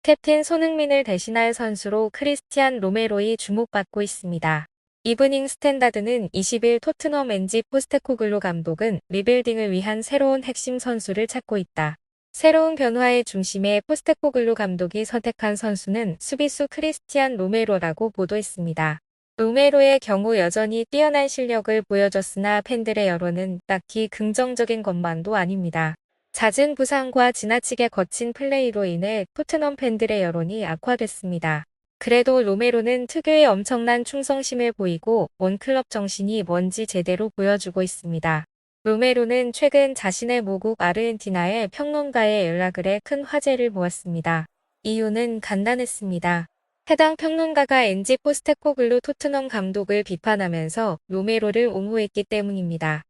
캡틴 손흥민을 대신할 선수로 크리스티안 로메로이 주목받고 있습니다. 이브닝 스탠다드는 20일 토트넘 엔지 포스테코글루 감독은 리빌딩을 위한 새로운 핵심 선수를 찾고 있다. 새로운 변화의 중심에 포스테코글루 감독이 선택한 선수는 수비수 크리스티안 로메로라고 보도했습니다. 로메로의 경우 여전히 뛰어난 실력을 보여줬으나 팬들의 여론은 딱히 긍정적인 것만도 아닙니다. 잦은 부상과 지나치게 거친 플레이로 인해 토트넘 팬들의 여론이 악화됐습니다. 그래도 로메로는 특유의 엄청난 충성심을 보이고 원클럽 정신이 뭔지 제대로 보여주고 있습니다. 로메로는 최근 자신의 모국 아르헨티나의 평론가에 연락을 해 큰 화제를 모았습니다. 이유는 간단했습니다. 해당 평론가가 엔지 포스테코글루 토트넘 감독을 비판하면서 로메로를 옹호했기 때문입니다.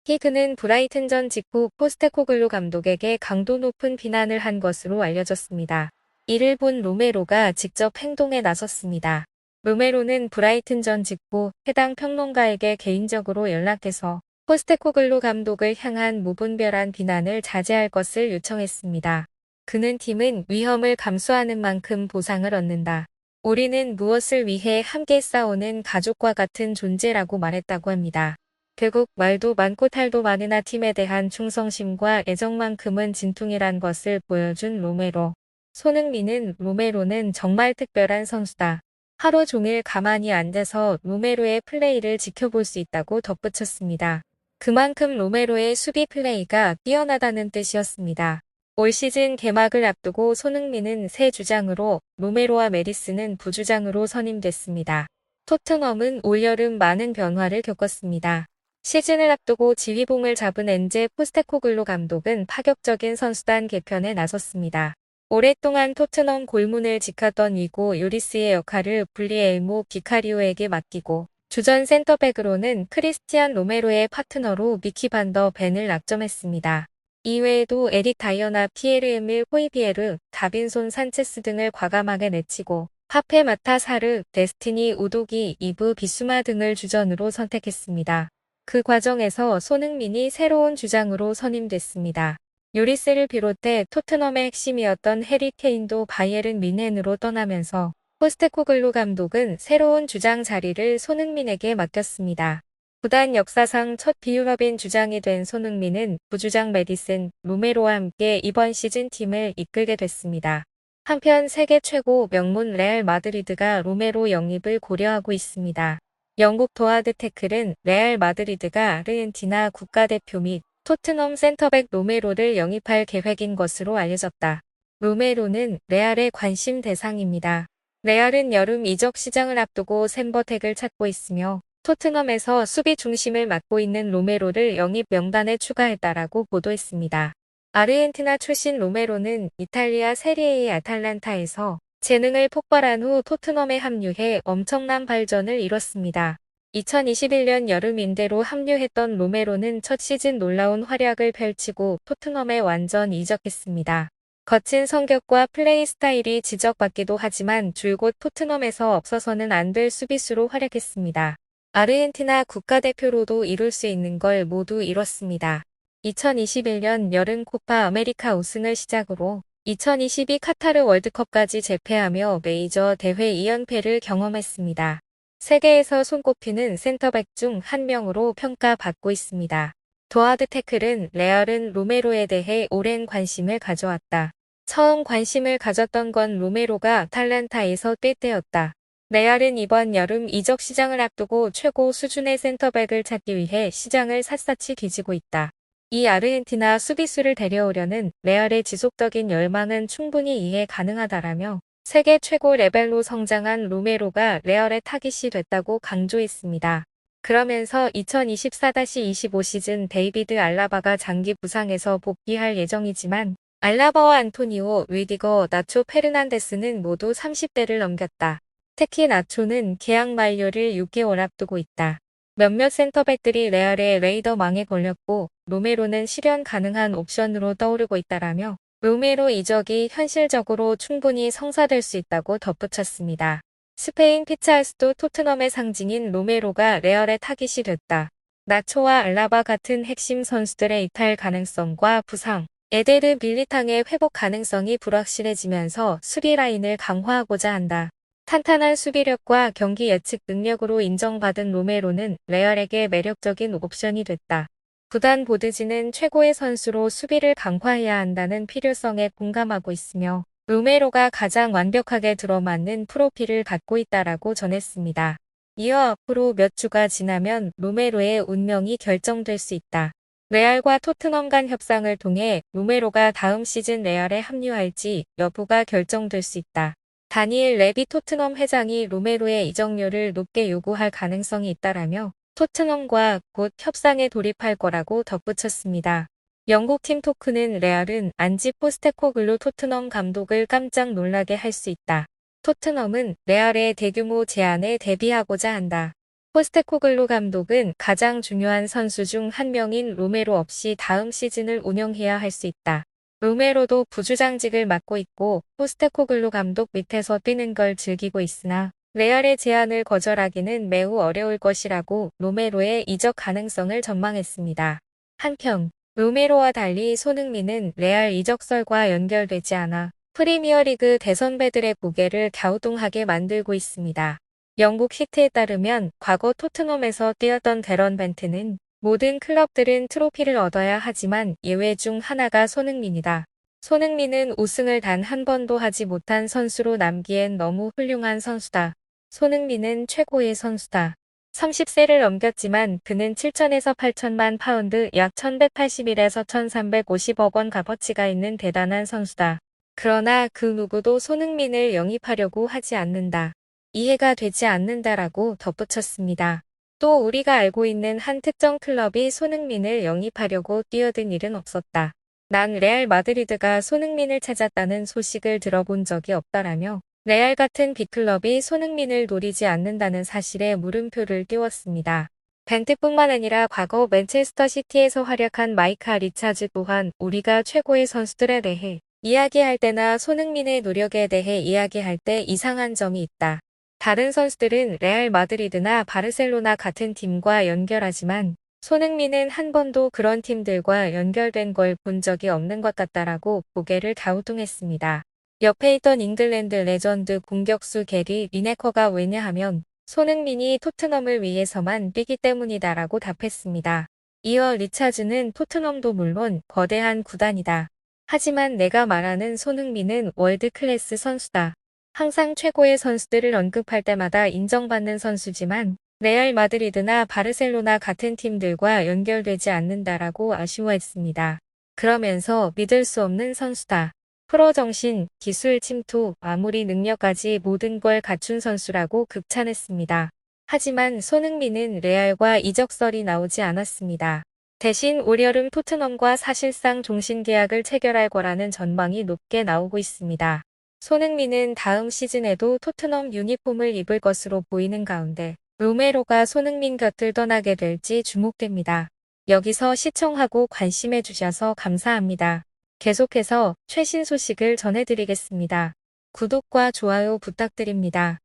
특히 그는 브라이튼전 직후 포스테코글루 감독에게 강도 높은 비난을 한 것으로 알려졌습니다. 이를 본 로메로가 직접 행동에 나섰습니다. 로메로는 브라이튼전 직후 해당 평론가에게 개인적으로 연락해서 포스테코글루 감독을 향한 무분별한 비난을 자제할 것을 요청했습니다. 그는 팀은 위험을 감수하는 만큼 보상을 얻는다. 우리는 무엇을 위해 함께 싸우는 가족과 같은 존재라고 말했다고 합니다. 결국 말도 많고 탈도 많으나 팀에 대한 충성심과 애정만큼은 진퉁이란 것을 보여준 로메로. 손흥민은 로메로는 정말 특별한 선수다. 하루 종일 가만히 앉아서 로메로의 플레이를 지켜볼 수 있다고 덧붙였습니다. 그만큼 로메로의 수비 플레이가 뛰어나다는 뜻이었습니다. 올 시즌 개막을 앞두고 손흥민은 새 주장으로 로메로와 메리스는 부주장으로 선임됐습니다. 토트넘은 올여름 많은 변화를 겪었습니다. 시즌을 앞두고 지휘봉을 잡은 엔제 포스테코글루 감독은 파격적인 선수단 개편에 나섰습니다. 오랫동안 토트넘 골문을 지켰던 위고 요리스의 역할을 불리엘모 비카리오에게 맡기고 주전 센터백으로는 크리스티안 로메로의 파트너로 미키 반더 벤을 낙점했습니다. 이외에도 에릭 다이어나 피에르 에밀 호이비에르, 다빈손 산체스 등을 과감하게 내치고 파페 마타사르, 데스티니 우도기, 이브 비수마 등을 주전으로 선택했습니다. 그 과정에서 손흥민이 새로운 주장으로 선임됐습니다. 요리스를 비롯해 토트넘의 핵심이었던 해리 케인도 바이에른 뮌헨으로 떠나면서 포스테코글루 감독은 새로운 주장 자리를 손흥민에게 맡겼습니다. 구단 역사상 첫 비유럽인 주장이 된 손흥민은 부주장 메디슨, 로메로와 함께 이번 시즌 팀을 이끌게 됐습니다. 한편 세계 최고 명문 레알 마드리드가 로메로 영입을 고려하고 있습니다. 영국 도하드 태클은 레알 마드리드가 아르헨티나 국가대표 및 토트넘 센터백 로메로를 영입할 계획인 것으로 알려졌다. 로메로는 레알의 관심 대상입니다. 레알은 여름 이적 시장을 앞두고 센버텍을 찾고 있으며 토트넘에서 수비 중심을 맡고 있는 로메로를 영입 명단에 추가했다라고 보도했습니다. 아르헨티나 출신 로메로는 이탈리아 세리에의 아탈란타에서 재능을 폭발한 후 토트넘에 합류해 엄청난 발전을 이뤘습니다. 2021년 여름 인대로 합류했던 로메로는 첫 시즌 놀라운 활약을 펼치고 토트넘에 완전 이적했습니다. 거친 성격과 플레이 스타일이 지적받기도 하지만 줄곧 토트넘에서 없어서는 안 될 수비수로 활약했습니다. 아르헨티나 국가대표로도 이룰 수 있는 걸 모두 이뤘습니다. 2021년 여름 코파 아메리카 우승을 시작으로 2022 카타르 월드컵까지 재패하며 메이저 대회 2연패를 경험했습니다. 세계에서 손꼽히는 센터백 중 한 명으로 평가받고 있습니다. 도하드 태클은 레알은 로메로에 대해 오랜 관심을 가져왔다. 처음 관심을 가졌던 건 로메로가 아탈란타에서 뛸 때였다. 레알은 이번 여름 이적 시장을 앞두고 최고 수준의 센터백을 찾기 위해 시장을 샅샅이 뒤지고 있다. 이 아르헨티나 수비수를 데려오려는 레알의 지속적인 열망은 충분히 이해 가능하다라며 세계 최고 레벨로 성장한 로메로가 레알의 타깃이 됐다고 강조했습니다. 그러면서 2024-25 시즌 데이비드 알라바가 장기 부상에서 복귀할 예정이지만 알라바와 안토니오, 리디거, 나초 페르난데스는 모두 30대를 넘겼다. 특히 나초는 계약 만료를 6개월 앞두고 있다. 몇몇 센터백들이 레알의 레이더망에 걸렸고 로메로는 실현 가능한 옵션으로 떠오르고 있다라며 로메로 이적이 현실적으로 충분히 성사될 수 있다고 덧붙였습니다. 스페인 피차스도 토트넘의 상징인 로메로가 레알의 타깃이 됐다. 나초와 알라바 같은 핵심 선수들의 이탈 가능성과 부상, 에데르 밀리탕의 회복 가능성이 불확실해지면서 수비 라인을 강화하고자 한다. 탄탄한 수비력과 경기 예측 능력으로 인정받은 로메로는 레알에게 매력적인 옵션이 됐다. 구단 보드지는 최고의 선수로 수비를 강화해야 한다는 필요성에 공감하고 있으며 로메로가 가장 완벽하게 들어맞는 프로필을 갖고 있다라고 전했습니다. 이어 앞으로 몇 주가 지나면 로메로의 운명이 결정될 수 있다. 레알과 토트넘 간 협상을 통해 로메로가 다음 시즌 레알에 합류할지 여부가 결정될 수 있다. 다니엘 레비 토트넘 회장이 로메로의 이적료를 높게 요구할 가능성이 있다라며 토트넘과 곧 협상에 돌입할 거라고 덧붙였습니다. 영국팀 토크는 레알은 안지 포스테코글루 토트넘 감독을 깜짝 놀라게 할 수 있다. 토트넘은 레알의 대규모 제안에 대비하고자 한다. 포스테코글루 감독은 가장 중요한 선수 중 한 명인 로메로 없이 다음 시즌을 운영해야 할 수 있다. 로메로도 부주장직을 맡고 있고 포스테코글루 감독 밑에서 뛰는 걸 즐기고 있으나 레알의 제안을 거절하기는 매우 어려울 것이라고 로메로의 이적 가능성을 전망했습니다. 한편 로메로와 달리 손흥민은 레알 이적설과 연결되지 않아 프리미어리그 대선배들의 고개를 갸우뚱하게 만들고 있습니다. 영국 히트에 따르면 과거 토트넘에서 뛰었던 데런 벤트는 모든 클럽들은 트로피를 얻어야 하지만 예외 중 하나가 손흥민이다. 손흥민은 우승을 단 한 번도 하지 못한 선수로 남기엔 너무 훌륭한 선수다. 손흥민은 최고의 선수다. 30세를 넘겼지만 그는 7천에서 8천만 파운드 약 1181에서 1350억 원 값어치가 있는 대단한 선수다. 그러나 그 누구도 손흥민을 영입하려고 하지 않는다. 이해가 되지 않는다라고 덧붙였습니다. 또 우리가 알고 있는 한 특정 클럽이 손흥민을 영입하려고 뛰어든 일은 없었다. 난 레알 마드리드가 손흥민을 찾았다는 소식을 들어본 적이 없다라며 레알 같은 빅클럽이 손흥민을 노리지 않는다는 사실에 물음표를 띄웠습니다. 벤트뿐만 아니라 과거 맨체스터 시티에서 활약한 마이카 리차즈 또한 우리가 최고의 선수들에 대해 이야기할 때나 손흥민의 노력에 대해 이야기할 때 이상한 점이 있다. 다른 선수들은 레알 마드리드나 바르셀로나 같은 팀과 연결하지만 손흥민은 한 번도 그런 팀들과 연결된 걸 본 적이 없는 것 같다라고 고개를 갸우뚱했습니다. 옆에 있던 잉글랜드 레전드 공격수 게리 리네커가 왜냐하면 손흥민이 토트넘을 위해서만 뛰기 때문이다라고 답했습니다. 이어 리차즈는 토트넘도 물론 거대한 구단이다. 하지만 내가 말하는 손흥민은 월드 클래스 선수다. 항상 최고의 선수들을 언급할 때마다 인정받는 선수지만 레알 마드리드나 바르셀로나 같은 팀들과 연결되지 않는다라고 아쉬워했습니다. 그러면서 믿을 수 없는 선수다. 프로 정신, 기술 침투, 마무리 능력까지 모든 걸 갖춘 선수라고 극찬했습니다. 하지만 손흥민은 레알과 이적설이 나오지 않았습니다. 대신 올여름 토트넘과 사실상 종신계약을 체결할 거라는 전망이 높게 나오고 있습니다. 손흥민은 다음 시즌에도 토트넘 유니폼을 입을 것으로 보이는 가운데 로메로가 손흥민 곁을 떠나게 될지 주목됩니다. 여기서 시청하고 관심해주셔서 감사합니다. 계속해서 최신 소식을 전해드리겠습니다. 구독과 좋아요 부탁드립니다.